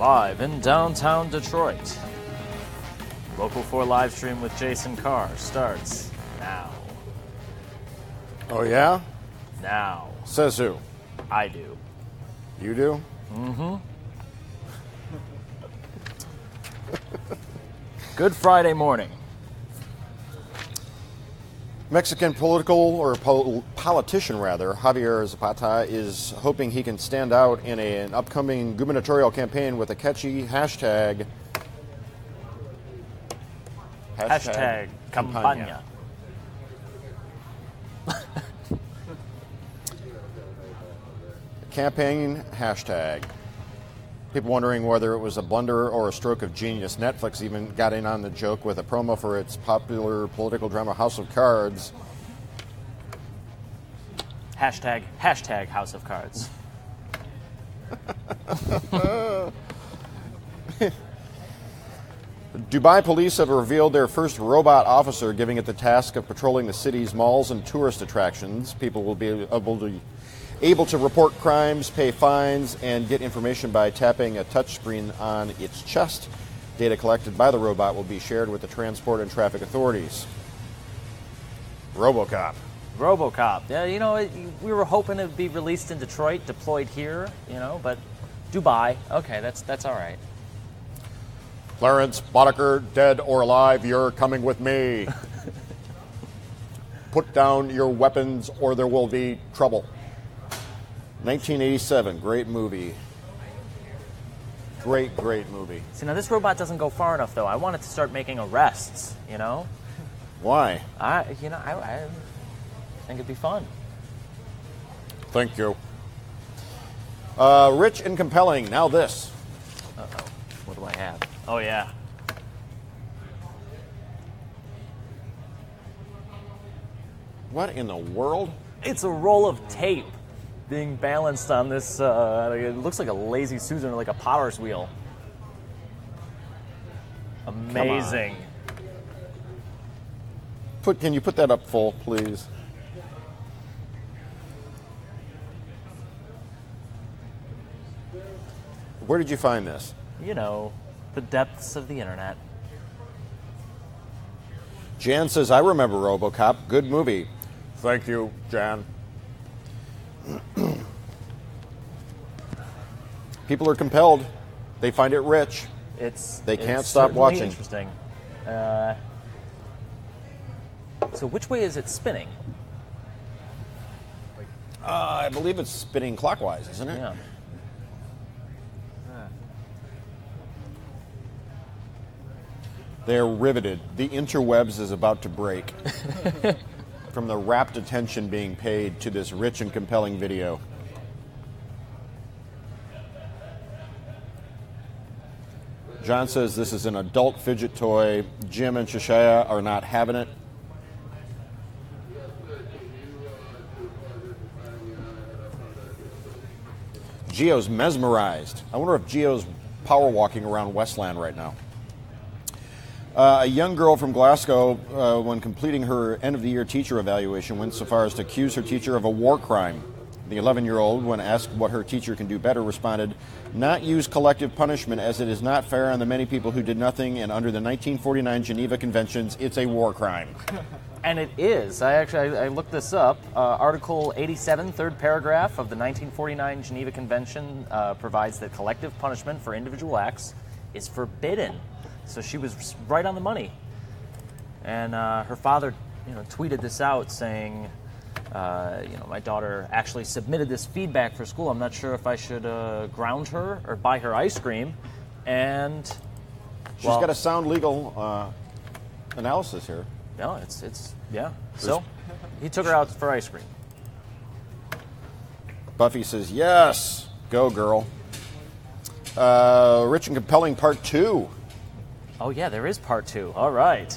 Live in downtown Detroit. Local 4 live stream with Jason Carr starts now. Oh, yeah? Now. Says who? I do. You do? Mm-hmm. Good Friday morning. Mexican politician, Javier Zapata, is hoping he can stand out in an upcoming gubernatorial campaign with a catchy hashtag. Hashtag Campaña. Campaign hashtag. People wondering whether it was a blunder or a stroke of genius. Netflix even got in on the joke with a promo for its popular political drama House of Cards. Hashtag House of Cards. Dubai police have revealed their first robot officer, giving it the task of patrolling the city's malls and tourist attractions. People will be able to report crimes, pay fines, and get information by tapping a touchscreen on its chest. Data collected by the robot will be shared with the transport and traffic authorities. RoboCop. RoboCop. Yeah, you know, we were hoping it would be released in Detroit, deployed here, you know, but Dubai. Okay, that's all right. Clarence Boddicker, dead or alive, you're coming with me. Put down your weapons or there will be trouble. 1987, great movie. Great movie. See, now this robot doesn't go far enough, though. I want it to start making arrests, you know? Why? I think it'd be fun. Thank you. Rich and compelling, now this. Uh-oh. What do I have? Oh, yeah. What in the world? It's a roll of tape being balanced on this, it looks like a lazy Susan or like a potter's wheel. Amazing. Can you put that up full, please? Where did you find this? You know, the depths of the internet. Jan says, I remember RoboCop. Good movie. Thank you, Jan. People are compelled. They find it rich. They can't stop watching. Interesting. So which way is it spinning? I believe it's spinning clockwise, isn't it? Yeah. They're riveted. The interwebs is about to break from the rapt attention being paid to this rich and compelling video. John says this is an adult fidget toy. Jim and Shashaya are not having it. Gio's mesmerized. I wonder if Gio's power walking around Westland right now. A young girl from Glasgow, when completing her end-of-the-year teacher evaluation, went so far as to accuse her teacher of a war crime. The 11-year-old, when asked what her teacher can do better, responded, "Not use collective punishment, as it is not fair on the many people who did nothing, and under the 1949 Geneva Conventions, it's a war crime." And it is. I looked this up. Article 87, third paragraph of the 1949 Geneva Convention provides that collective punishment for individual acts is forbidden. So she was right on the money. And her father, tweeted this out saying, my daughter actually submitted this feedback for school. I'm not sure if I should ground her or buy her ice cream. And she's got a sound legal analysis here. No, yeah. So he took her out for ice cream. Buffy says, yes, go girl. Rich and compelling part 2. Oh, yeah, there is part 2. All right.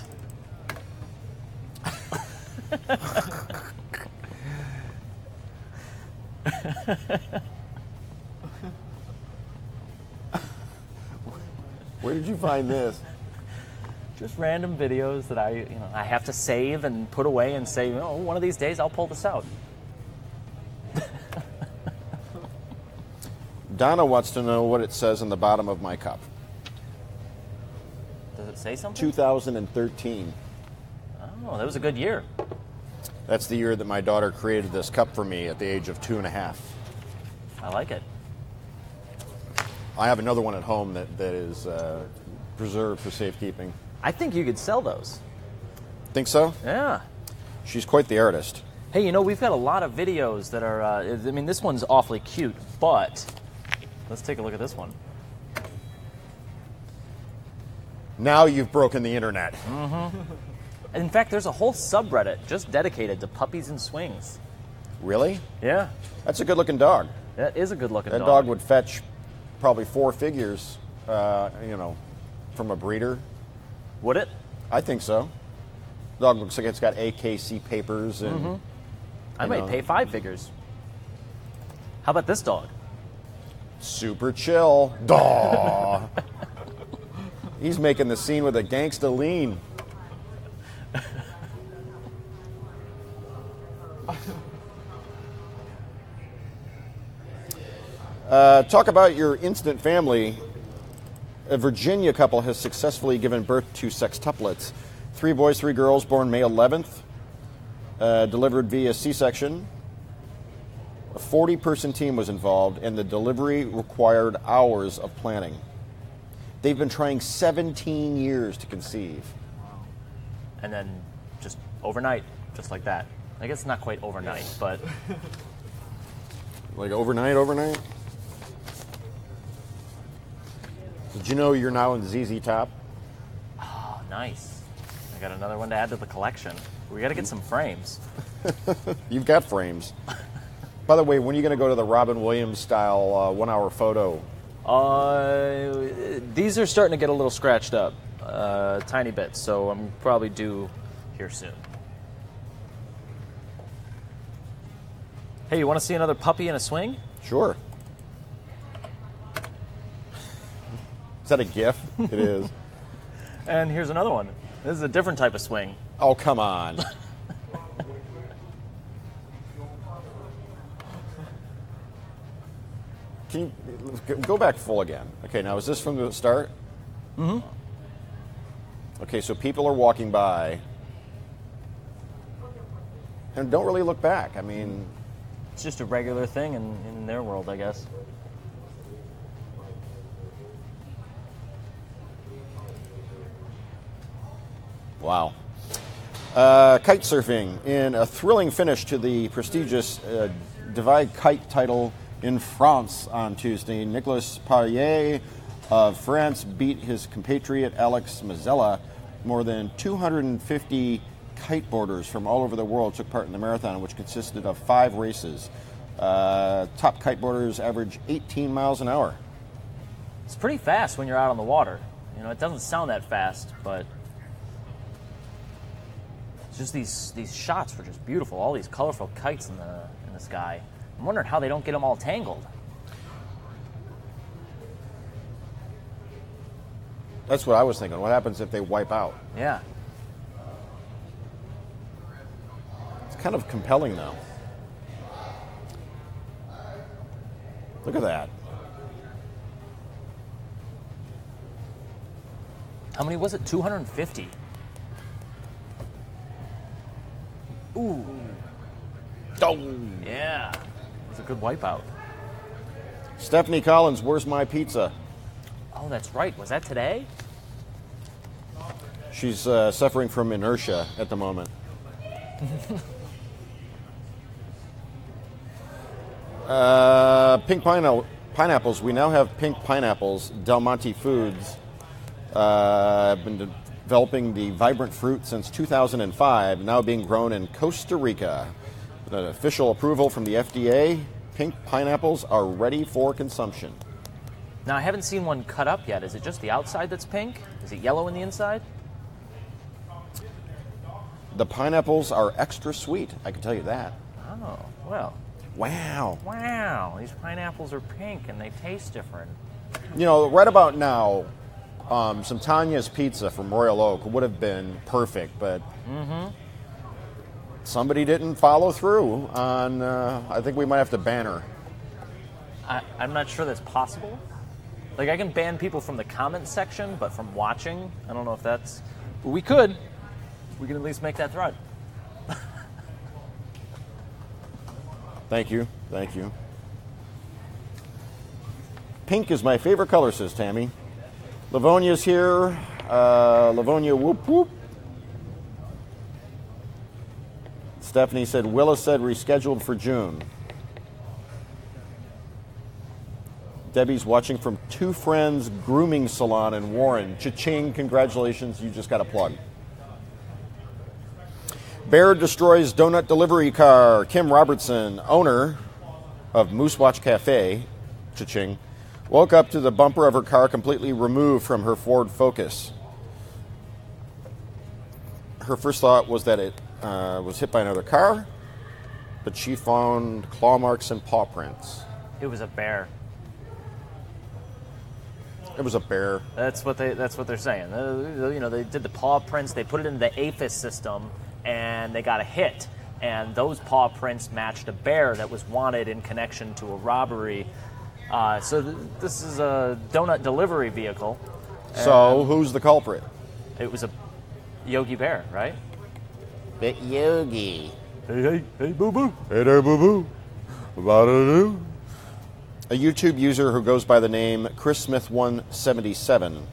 Where did you find this? Just random videos that I have to save and put away and say, one of these days I'll pull this out. Donna wants to know what it says on the bottom of my cup. Does it say something? 2013. Oh, that was a good year. That's the year that my daughter created this cup for me at the age of 2.5. I like it. I have another one at home that is preserved for safekeeping. I think you could sell those. Think so? Yeah. She's quite the artist. Hey, you know, we've got a lot of videos that are, I mean, this one's awfully cute, but let's take a look at this one. Now you've broken the internet. Mm-hmm. In fact, there's a whole subreddit just dedicated to puppies and swings. Really? Yeah. That's a good-looking dog. That is a good-looking dog. That dog would fetch probably 4 figures, from a breeder. Would it? I think so. Dog looks like it's got AKC papers and. Mm-hmm. I might pay 5 figures. How about this dog? Super chill. Daw. He's making the scene with a gangsta lean. Talk about your instant family. A Virginia couple has successfully given birth to sextuplets. 3 boys, 3 girls, born May 11th, delivered via C-section. A 40-person team was involved, and the delivery required hours of planning. They've been trying 17 years to conceive. Wow. And then just overnight, just like that. I guess not quite overnight, but... Like overnight? Did you know you're now in ZZ Top? Oh, nice. I got another one to add to the collection. We got to get some frames. You've got frames. By the way, when are you going to go to the Robin Williams style 1-hour photo? These are starting to get a little scratched up, tiny bit, so I'm probably due here soon. Hey, you want to see another puppy in a swing? Sure. Is that a GIF? It is. And here's another one. This is a different type of swing. Oh, come on. Can you go back full again? Okay, now is this from the start? Mm-hmm. Okay, so people are walking by and don't really look back. I mean... It's just a regular thing in their world, I guess. Wow. Kite surfing in a thrilling finish to the prestigious Divide Kite title in France on Tuesday. Nicolas Payet of France beat his compatriot Alex Mazzella. More than 250 kiteboarders from all over the world took part in the marathon, which consisted of 5 races. Top kiteboarders average 18 miles an hour. It's pretty fast when you're out on the water. You know, it doesn't sound that fast, but it's just these shots were just beautiful. All these colorful kites in the sky. I'm wondering how they don't get them all tangled. That's what I was thinking. What happens if they wipe out? Yeah. It's kind of compelling, though. Look at that. How many was it? 250. Ooh. Oh. Yeah. It was a good wipeout. Stephanie Collins, where's my pizza? Oh, that's right. Was that today? She's suffering from inertia at the moment. Pink pineapples. We now have pink pineapples. Del Monte Foods have been developing the vibrant fruit since 2005, now being grown in Costa Rica. With an official approval from the FDA, pink pineapples are ready for consumption. Now, I haven't seen one cut up yet. Is it just the outside that's pink? Is it yellow in the inside? The pineapples are extra sweet, I can tell you that. Oh, well. Wow. Wow, these pineapples are pink and they taste different. You know, right about now, some Tanya's Pizza from Royal Oak would have been perfect, but somebody didn't follow through on, I think we might have to ban her. I'm not sure that's possible. Like, I can ban people from the comments section, but from watching, I don't know if that's... But we could. We can at least make that threat. Thank you. Thank you. Pink is my favorite color, says Tammy. Livonia's here. Livonia, whoop, whoop. Stephanie said, Willis said rescheduled for June. Debbie's watching from Two Friends Grooming Salon in Warren. Cha-ching, congratulations, you just got a plug. Bear destroys donut delivery car. Kim Robertson, owner of Moose Watch Cafe, cha-ching, woke up to the bumper of her car completely removed from her Ford Focus. Her first thought was that it was hit by another car, but she found claw marks and paw prints. It was a bear. It was a bear. That's what they're saying. They did the paw prints. They put it in the APHIS system, and they got a hit. And those paw prints matched a bear that was wanted in connection to a robbery. This is a donut delivery vehicle. So who's the culprit? It was a Yogi Bear, right? Bit Yogi. Hey, boo-boo. Hey there, boo-boo. About to do? A YouTube user who goes by the name Chris Smith 177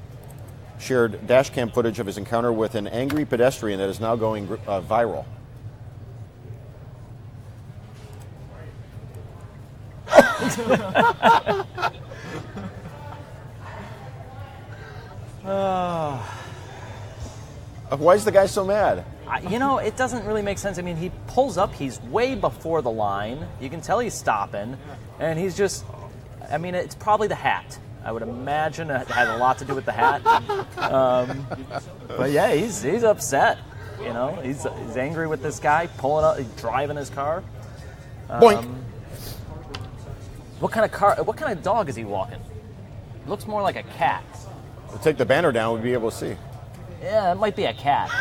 shared dashcam footage of his encounter with an angry pedestrian that is now going viral. Why is the guy so mad? It doesn't really make sense. I mean, he pulls up. He's way before the line. You can tell he's stopping. And he's just... I mean, it's probably the hat. I would imagine it had a lot to do with the hat. But yeah, he's upset. He's angry with this guy pulling up, driving his car. Boink. What kind of dog is he walking? It looks more like a cat. We'll take the banner down, we'd be able to see. Yeah, it might be a cat.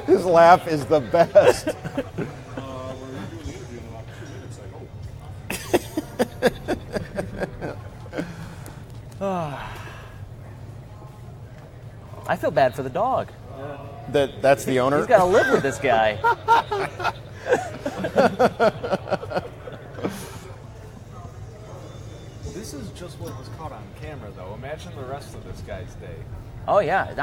His laugh is the best. I feel bad for the dog. That's the owner? He's got to live with this guy. This is just what was caught on camera, though. Imagine the rest of this guy's day. Oh yeah,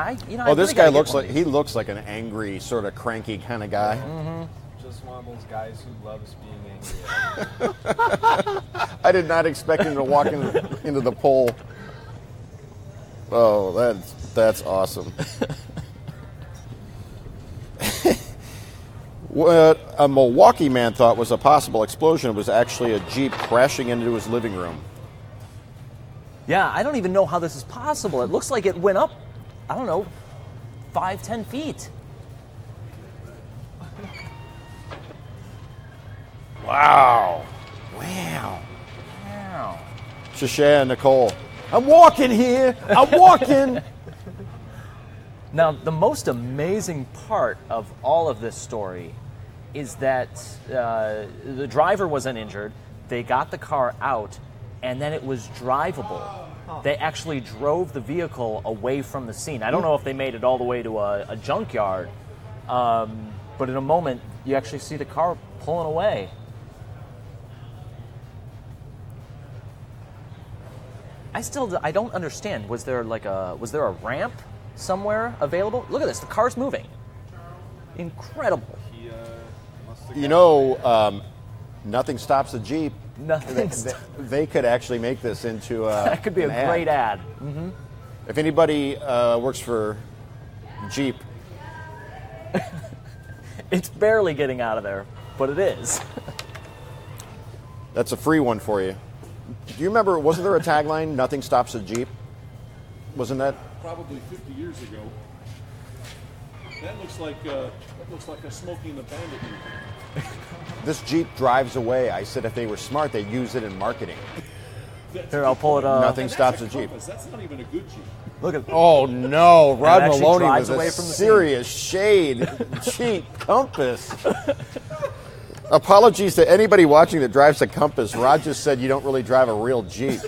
this guy looks like an angry, sort of cranky kind of guy. Mm-hmm. Just one of those guys who loves being angry. I did not expect him to walk into the pole. Oh, that's awesome. What a Milwaukee man thought was a possible explosion was actually a Jeep crashing into his living room. Yeah, I don't even know how this is possible. It looks like it went up, 5-10 feet. Wow. Shashea and Nicole. I'm walking here. I'm walking. Now, the most amazing part of all of this story is that the driver was uninjured. They got the car out, and then it was drivable. They actually drove the vehicle away from the scene. I don't know if they made it all the way to a junkyard, but in a moment, you actually see the car pulling away. I don't understand. Was there a ramp somewhere available? Look at this. The car's moving. Incredible. Nothing stops the Jeep. Nothing. They could actually make this into that could be a great ad. Mm-hmm. If anybody works for Jeep, it's barely getting out of there, but it is. That's a free one for you. Do you remember? Wasn't there a tagline? Nothing stops a Jeep. Wasn't that? Probably 50 years ago. That looks like a Smoking the Bandit movie. This Jeep drives away. I said if they were smart, they'd use it in marketing. Here, I'll pull it up. Nothing stops a Jeep. That's not even a good Jeep. Look at. Oh no, Rod Maloney was away a from the serious shade. Jeep Compass. Apologies to anybody watching that drives a Compass. Rod just said you don't really drive a real Jeep.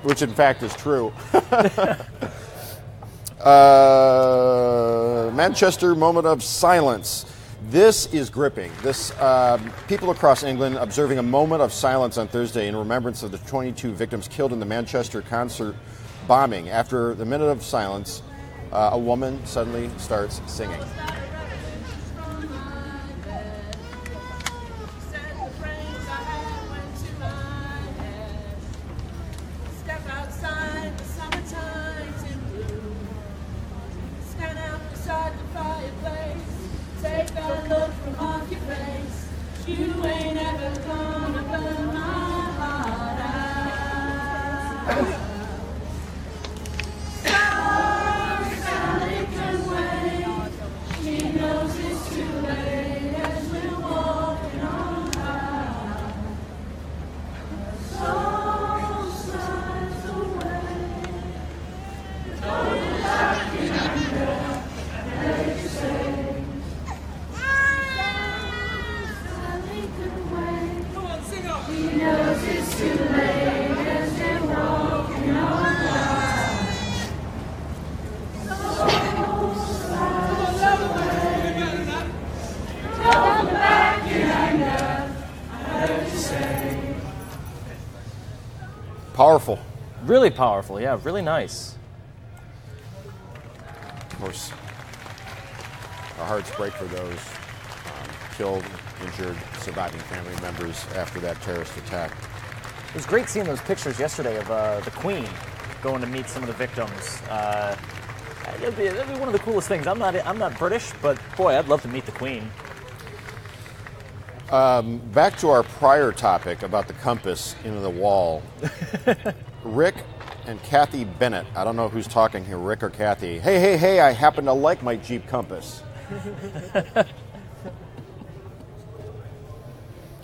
Which, in fact, is true. Manchester moment of silence. This is gripping. This people across England observing a moment of silence on Thursday in remembrance of the 22 victims killed in the Manchester concert bombing. After the minute of silence, a woman suddenly starts singing. You ain't ever gonna burn my heart out. Sally can wait. She knows it's too late as we're walking on by. Soul slides away. Don't back in anger. Make you say. He knows it's too late as they're walking on by. Soul slides away. Don't come back in anger. I heard you say. Powerful. Really powerful, yeah, really nice. Of course, our hearts break for those killed, injured, surviving family members after that terrorist attack. It was great seeing those pictures yesterday of the Queen going to meet some of the victims. That'd be one of the coolest things. I'm not British, but boy, I'd love to meet the Queen. Back to our prior topic about the compass in the wall. Rick and Kathy Bennett. I don't know who's talking here, Rick or Kathy. Hey, I happen to like my Jeep Compass.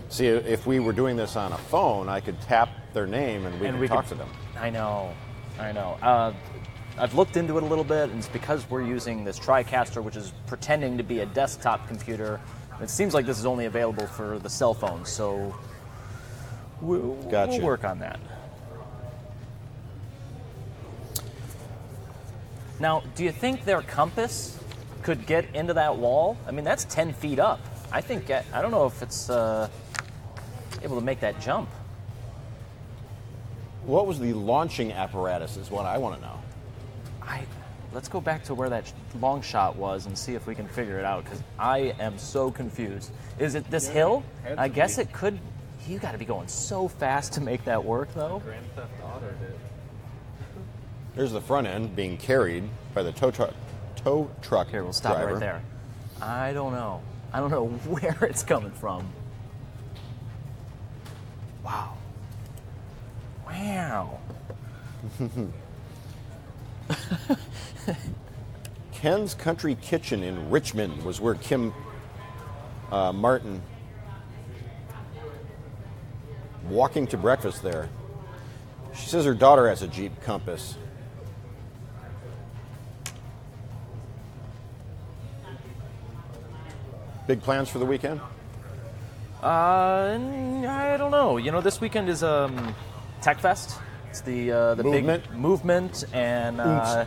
See, if we were doing this on a phone, I could tap their name and we could talk to them. I know. I've looked into it a little bit, and it's because we're using this TriCaster, which is pretending to be a desktop computer. It seems like this is only available for the cell phone, so we'll work on that. Now, do you think their compass could get into that wall? I mean, that's 10 feet up. I don't know if it's able to make that jump. What was the launching apparatus is what I want to know. Let's go back to where that long shot was and see if we can figure it out, because I am so confused. Is it this hill? I guess it could. You got to be going so fast to make that work, though. Grand Theft Auto did. Here's the front end being carried by the tow truck Here, we'll stop driver. right there. I don't know where it's coming from. Wow. Ken's Country Kitchen in Richmond was where Kim Martin walking to breakfast there. She says her daughter has a Jeep Compass. Big plans for the weekend? I don't know. You know, this weekend is Tech Fest. It's the Movement. big movement, and I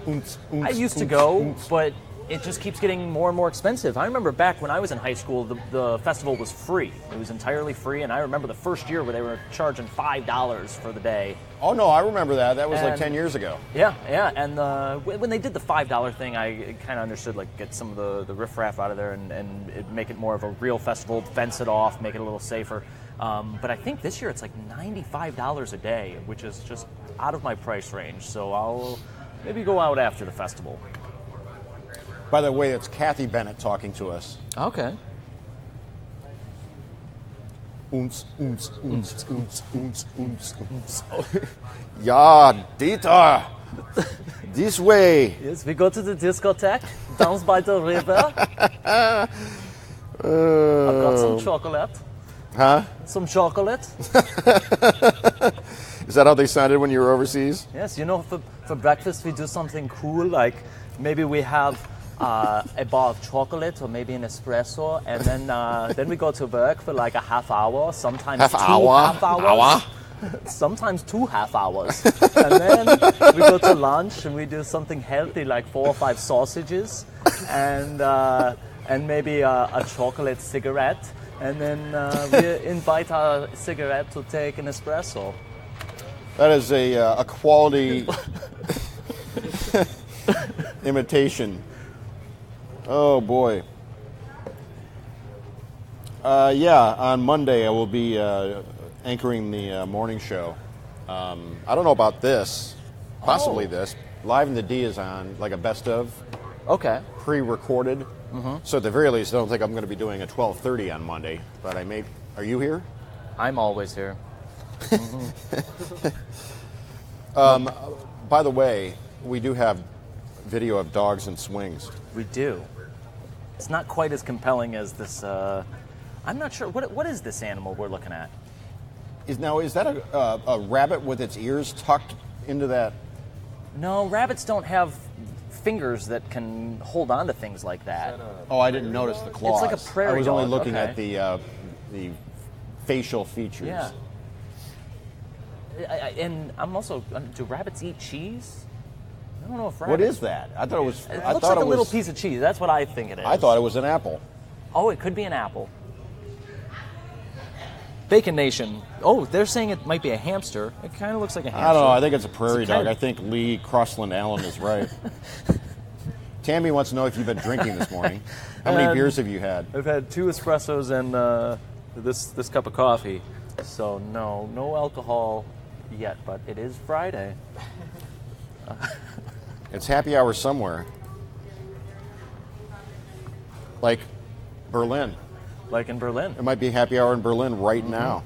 used to go, but it just keeps getting more and more expensive. I remember back when I was in high school, the festival was free. It was entirely free, and I remember the first year where they were charging $5 for the day. Oh, no, I remember that. That was like 10 years ago. Yeah, and when they did the $5 thing, I kind of understood, like, get some of the riffraff out of there and make it more of a real festival, fence it off, make it a little safer. But I think this year it's like $95 a day, which is just out of my price range. So I'll maybe go out after the festival. By the way, it's Kathy Bennett talking to us. Okay. Ja, Dieter! This way! Yes, we go to the discotheque, down by the river. I've got some chocolate. Huh? Some chocolate. Is that how they sounded when you were overseas? Yes, you know, for breakfast we do something cool, like maybe we have a bar of chocolate or maybe an espresso, and then we go to work for like a half hour, sometimes Half two hour? half hours. Hour? Sometimes 2 half hours. And then we go to lunch and we do something healthy like 4 or 5 sausages and maybe a chocolate cigarette. And then we invite our cigarette to take an espresso. That is a quality imitation. Oh boy. Yeah, on Monday I will be anchoring the morning show. I don't know about this, possibly this. Live in the D is on, like a best of, Okay. pre-recorded. So at the very least, I don't think I'm going to be doing a 12:30 on Monday, but I may. Are you here? I'm always here. By the way, we do have video of dogs and swings. We do. It's not quite as compelling as this. I'm not sure. What is this animal we're looking at? Is that a rabbit with its ears tucked into that? No, rabbits don't have fingers that can hold on to things like that. Oh, I didn't notice the claws. like a prairie I was only dog, looking okay. at the facial features. Yeah. And I'm also. Do rabbits eat cheese? I don't know if rabbits. What is that? I thought it was. It I looks thought like it a little was, piece of cheese. That's what I think it is. I thought it was an apple. Oh, it could be an apple. Bacon Nation. Oh, they're saying it might be a hamster. It kind of looks like a hamster. I don't know. I think it's a prairie It's kind dog. of- I think Lee Crossland Allen is right. Tammy wants to know if you've been drinking this morning. How many beers have you had? I've had 2 espressos and this cup of coffee. So no alcohol yet, but it is Friday. It's happy hour somewhere. Like Berlin. Like in Berlin. It might be happy hour in Berlin right now.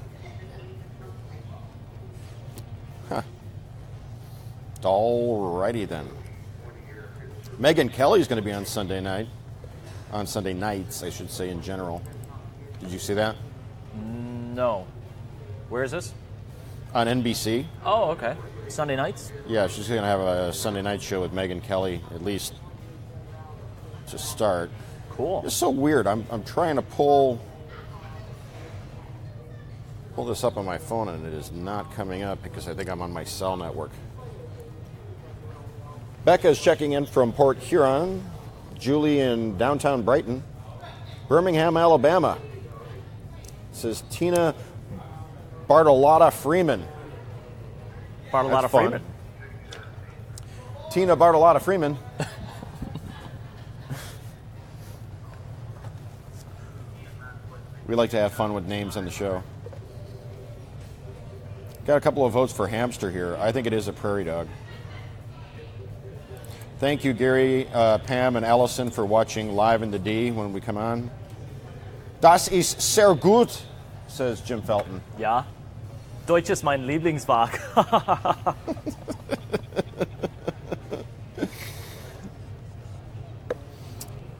Huh. Alrighty then. Megyn Kelly's going to be on Sunday night. On Sunday nights, I should say, in general. Did you see that? No. Where is this? On NBC. Oh, okay. Sunday nights? Yeah, she's going to have a Sunday night show with Megyn Kelly, at least to start. Cool. It's so weird. I'm trying to pull this up on my phone, and it is not coming up because I think I'm on my cell network. Becca is checking in from Port Huron. Julie in downtown Brighton. Birmingham, Alabama. Says Tina Bartolotta Freeman. Bartolotta That's fun. Freeman. Tina Bartolotta Freeman. We like to have fun with names on the show. Got a couple of votes for hamster here. I think it is a prairie dog. Thank you, Gary, Pam, and Allison for watching Live in the D when we come on. Das ist sehr gut, says Jim Felton. Ja. Deutsch ist mein Lieblingsfach.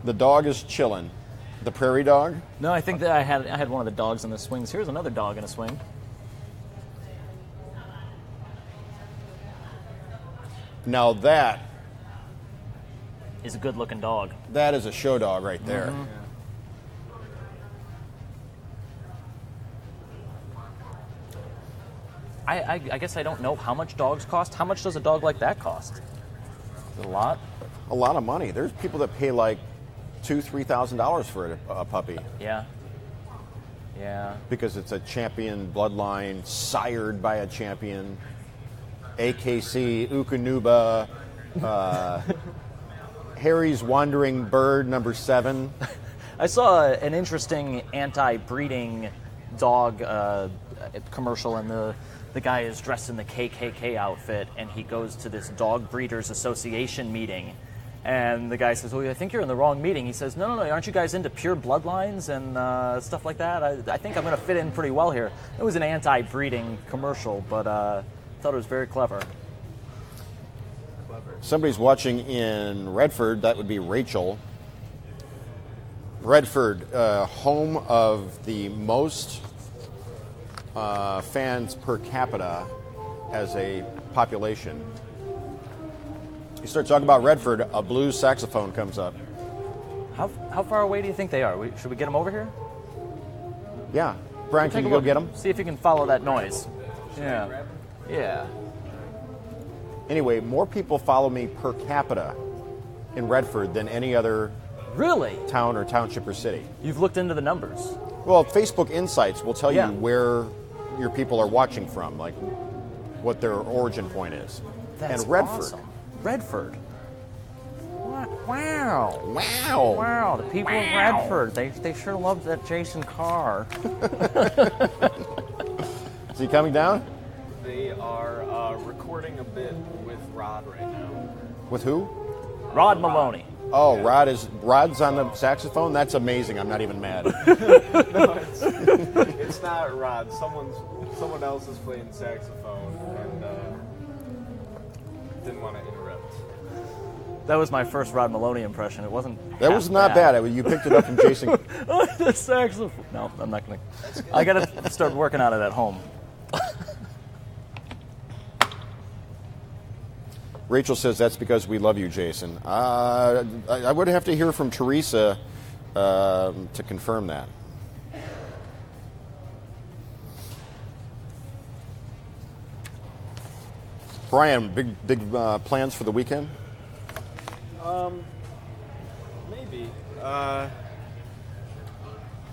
The dog is chillin'. The prairie dog? No, I think that I had one of the dogs in the swings. Here's another dog in a swing. Now that Is a good-looking dog. is a show dog right there. Mm-hmm. I guess I don't know how much dogs cost. How much does a dog like that cost? Is it a lot? A lot of money. There's people that pay like $2,000-$3,000 for a puppy Yeah. Yeah. because it's a champion bloodline, sired by a champion. AKC, Ukunuba, Harry's Wandering Bird, number 7. I saw an interesting anti-breeding dog commercial, and the guy is dressed in the KKK outfit, and he goes to this Dog Breeders Association meeting. And the guy says, "Well, I think you're in the wrong meeting." He says, No, aren't you guys into pure bloodlines and stuff like that? I think I'm going to fit in pretty well here. It was an anti-breeding commercial, but I thought it was very clever. Somebody's watching in Redford. That would be Rachel. Redford, home of the most fans per capita as a population. You start talking about Redford, a blues saxophone comes up. How far away do you think they are? Should we get them over here? Yeah. Brian, can Take you a go look. get them? See if you can follow that noise. Yeah. Yeah. Anyway, more people follow me per capita in Redford than any other Really? town or township or city. You've looked into the numbers. Well, Facebook Insights will tell Yeah. you where your people are watching from, like what their origin point is. That's and Redford. awesome. Redford. Wow. Wow. Wow, the people of Redford, they sure love that Jason Carr. Is he coming down? They are recording a bit with Rod right now. With who? Rod Maloney. Oh, Rod's on the saxophone? That's amazing. I'm not even mad. It's not Rod. Someone else is playing saxophone and didn't want to interrupt. That was my first Rod Maloney impression. It wasn't. That was not bad. You picked it up from Jason. The saxophone. No, I'm not gonna. I gotta start working on it at home. Rachel says that's because we love you, Jason. I would have to hear from Teresa to confirm that. Brian, big plans for the weekend? Maybe.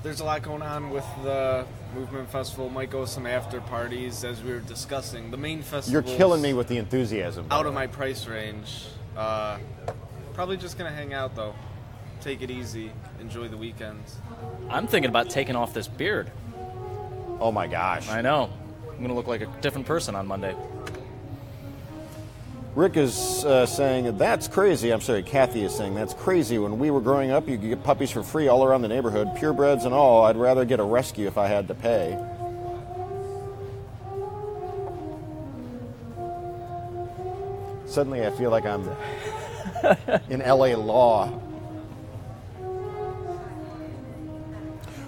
There's a lot going on with the Movement Festival. Might go some after parties, as we were discussing. The main festival. You're killing me with the enthusiasm. Out of my price range. Probably just gonna hang out though. Take it easy. Enjoy the weekends. I'm thinking about taking off this beard. Oh my gosh. I know. I'm gonna look like a different person on Monday. Rick is saying, that's crazy. I'm sorry, Kathy is saying, that's crazy. When we were growing up, you could get puppies for free all around the neighborhood, purebreds and all. I'd rather get a rescue if I had to pay. Suddenly I feel like I'm in LA law.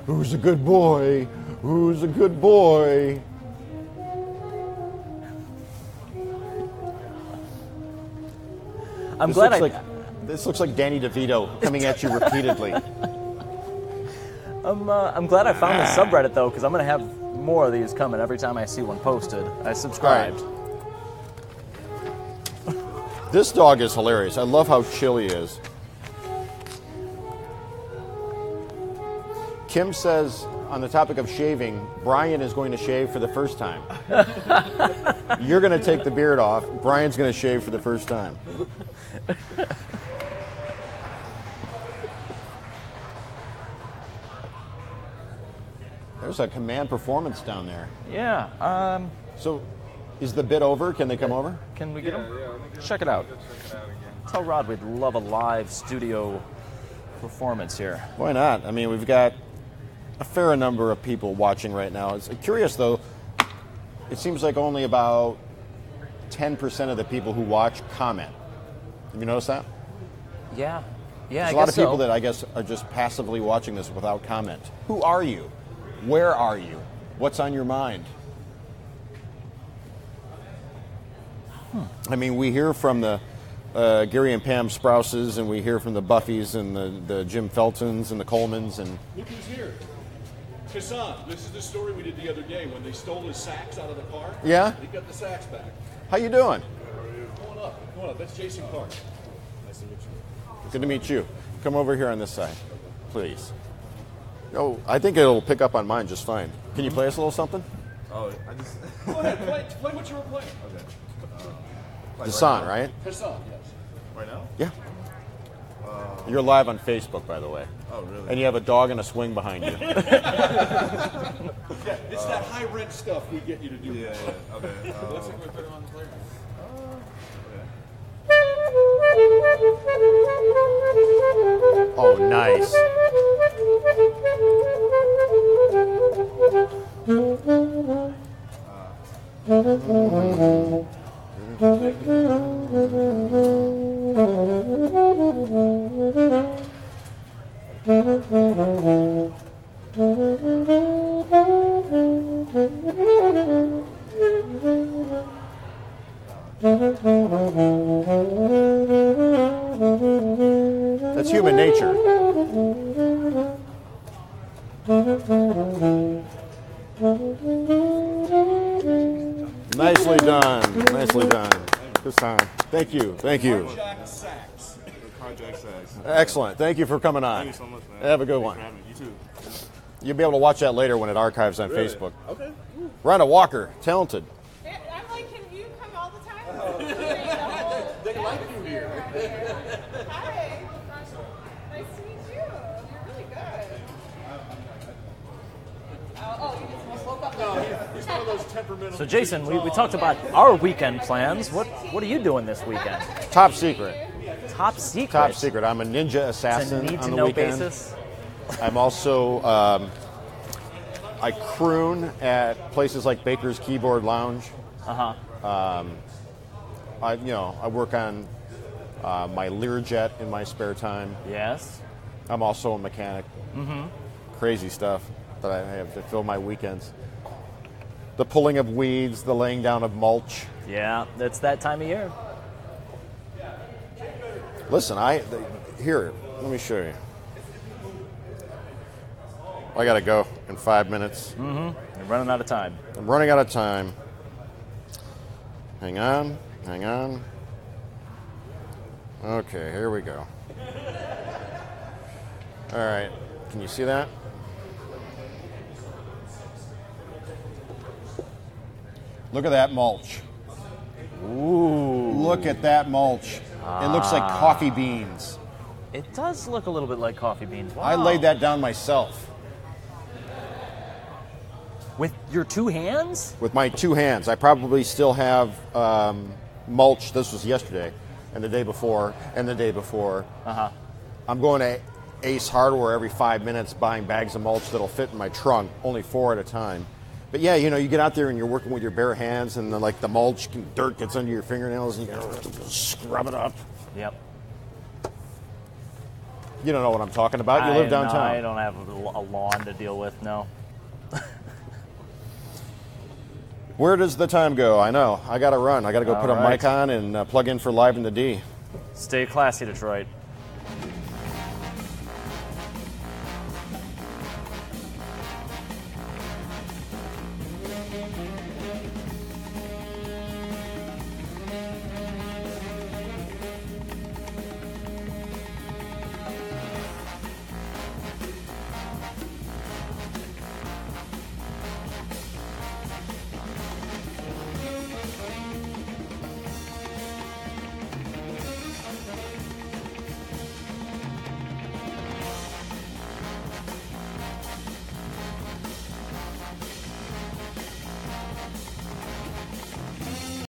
Who's a good boy? Who's a good boy? I'm glad This looks like Danny DeVito coming at you repeatedly. I'm glad I found this subreddit though, because I'm gonna have more of these coming every time I see one posted. I subscribed. All This dog is hilarious. I love how chill he is. Kim says, on the topic of shaving, Brian is going to shave for the first time. You're going to take the beard off. Brian's going to shave for the first time. There's a command performance down there. Yeah. So, is the bit over? Can they come over? Can we get them? Check it out. Tell Rod we'd love a live studio performance here. Why not? I mean, we've got a fair number of people watching right now. It's curious, though. It seems like only about 10% of the people who watch comment. Have you noticed that? Yeah. There's Yeah, I a lot guess of people so. that I guess are just passively watching this without comment. Who are you? Where are you? What's on your mind? I mean, we hear from the Gary and Pam Sprouses, and we hear from the Buffys and the Jim Feltons and the Colemans. And Look who's here. Hassan, this is the story we did the other day when they stole his sacks out of the car. Yeah? He got the sacks back. How you doing? Come on up. Come on up. That's Jason Carr. Nice to meet you. Good to meet you. Come over here on this side, please. Oh, I think it'll pick up on mine just fine. Can you play us a little something? Oh, I just. Go ahead. Play what you were playing. Okay. Hassan, right? Hassan, yes. Right now? Yeah. You're live on Facebook, by the way. Oh, really? And you have a dog and a swing behind you. Yeah, it's that high rent stuff we get you to do. Yeah. Okay. Let's see if we put him on the player. Oh, nice. That's human nature. Nicely done. Nicely done. This time. Thank you. Thank you. Jack Sachs. Project Sachs. Excellent. Thank you for coming on. Thank you so much, man. Have a good Thanks one. for having me. You too. You'll be able to watch that later when it archives on Really? Facebook. Okay. Rhonda Walker, talented. I'm like, can you come all the time? They like you here. Hi. Nice to meet you. You're really good. You just woke up. He's one of those temperamental. So Jason, we talked about our weekend plans. What are you doing this weekend? Top secret. Top secret. Top secret. I'm a ninja It's a assassin need on to the know weekend. basis. I'm also I croon at places like Baker's Keyboard Lounge. Uh huh. I work on my Learjet in my spare time. Yes. I'm also a mechanic. Mm-hmm. Crazy stuff that I have to fill my weekends. The pulling of weeds, the laying down of mulch. Yeah, it's that time of year. Listen, here, let me show you. I gotta go in 5 minutes. You're running out of time. I'm running out of time. Hang on. Okay, here we go. All right, can you see that? Look at that mulch. Ooh. Look at that mulch. It looks like coffee beans. It does look a little bit like coffee beans. Wow. I laid that down myself with your two hands. with my two hands. I probably still have mulch. This was yesterday, and the day before, and the day before. I'm going to Ace Hardware every 5 minutes buying bags of mulch that'll fit in my trunk, only 4 at a time. But yeah, you get out there and you're working with your bare hands, and then like the mulch, dirt gets under your fingernails, and you gotta scrub it up. Yep. You don't know what I'm talking about. You live downtown. I don't have a lawn to deal with. No. Where does the time go? I know. I got to run. I got to go All put a right. mic on and plug in for Live in the D. Stay classy, Detroit.